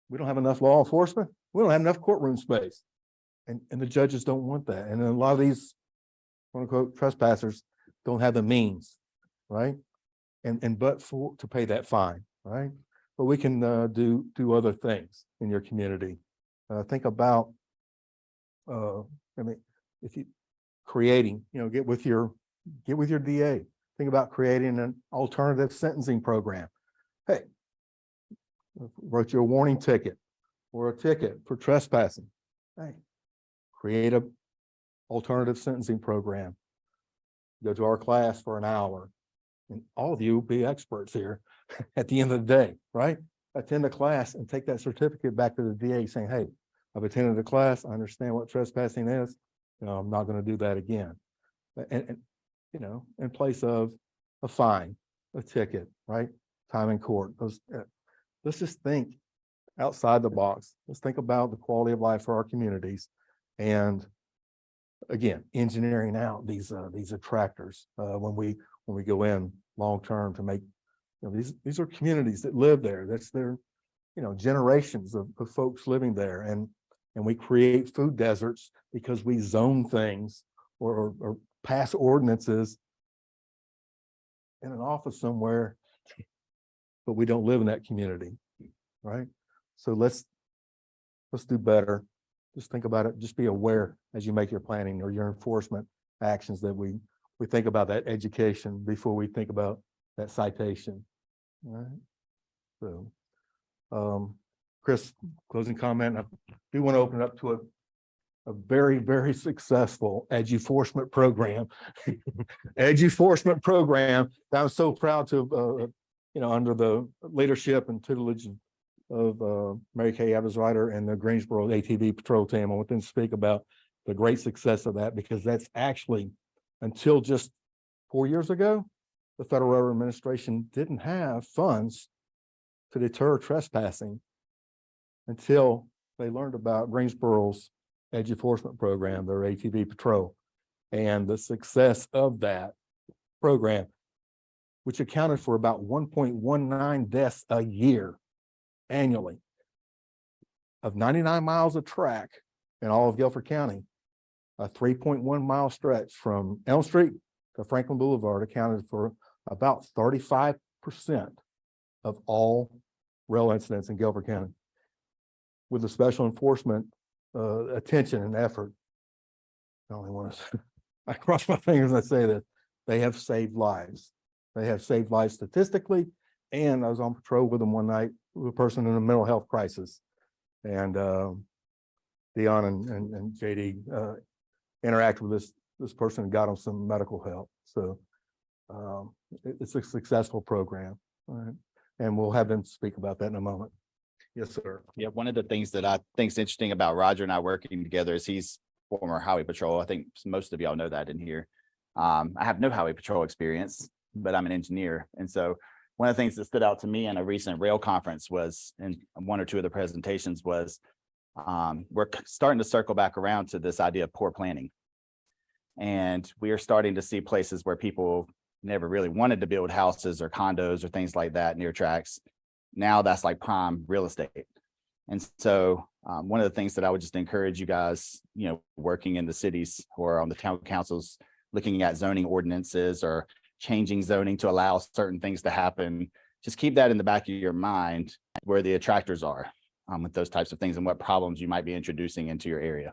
We don't have enough law enforcement. We don't have enough courtroom space. And the judges don't want that. And a lot of these quote unquote trespassers don't have the means, right? To pay that fine, right? But we can do other things in your community. Think about, if you creating, get with your DA. Think about creating an alternative sentencing program. Hey, wrote you a warning ticket or a ticket for trespassing. Hey, create a alternative sentencing program. Go to our class for an hour, and all of you will be experts here at the end of the day, right? Attend the class and take that certificate back to the DA saying, hey, I've attended the class. I understand what trespassing is. I'm not going to do that again. And in place of a fine, a ticket, right? Time in court. Let's just think outside the box. Let's think about the quality of life for our communities. And again, engineering out these attractors when we go in long term to make, these are communities that live there. That's their, generations of folks living there. And we create food deserts because we zone things or pass ordinances in an office somewhere, but we don't live in that community, right? So let's do better. Just think about it. Just be aware as you make your planning or your enforcement actions that we think about that education before we think about that citation. All right. So, Chris, closing comment. I do want to open it up to a very, very successful edge enforcement program. Edge enforcement program that I'm so proud to, under the leadership and tutelage of Mary Kay Abelsreiter and the Greensboro ATV patrol team. I want them to speak about the great success of that, because that's actually, until just 4 years ago, the Federal Railroad Administration didn't have funds to deter trespassing until they learned about Greensboro's edge enforcement program, their ATV patrol. and the success of that program, which accounted for about 1.19 deaths a year annually. Of 99 miles of track in all of Guilford County, a 3.1 mile stretch from Elm Street to Franklin Boulevard accounted for about 35% of all rail incidents in Guilford County. With the special enforcement attention and effort, I only want to, I cross my fingers and I say that they have saved lives. They have saved lives statistically. And I was on patrol with them one night with a person in a mental health crisis. And Dion and JD interacted with this person and got him some medical help. So it's a successful program. All right. And we'll have them speak about that in a moment. Yes, sir. Yeah, one of the things that I think is interesting about Roger and I working together is he's former highway patrol. I think most of y'all know that in here. I have no highway patrol experience, but I'm an engineer. And so one of the things that stood out to me in a recent rail conference was, and one or two of the presentations was, we're starting to circle back around to this idea of poor planning. And we are starting to see places where people never really wanted to build houses or condos or things like that near tracks. Now that's like prime real estate. And so one of the things that I would just encourage you guys, working in the cities or on the town councils, looking at zoning ordinances or changing zoning to allow certain things to happen, just keep that in the back of your mind where the attractors are with those types of things and what problems you might be introducing into your area.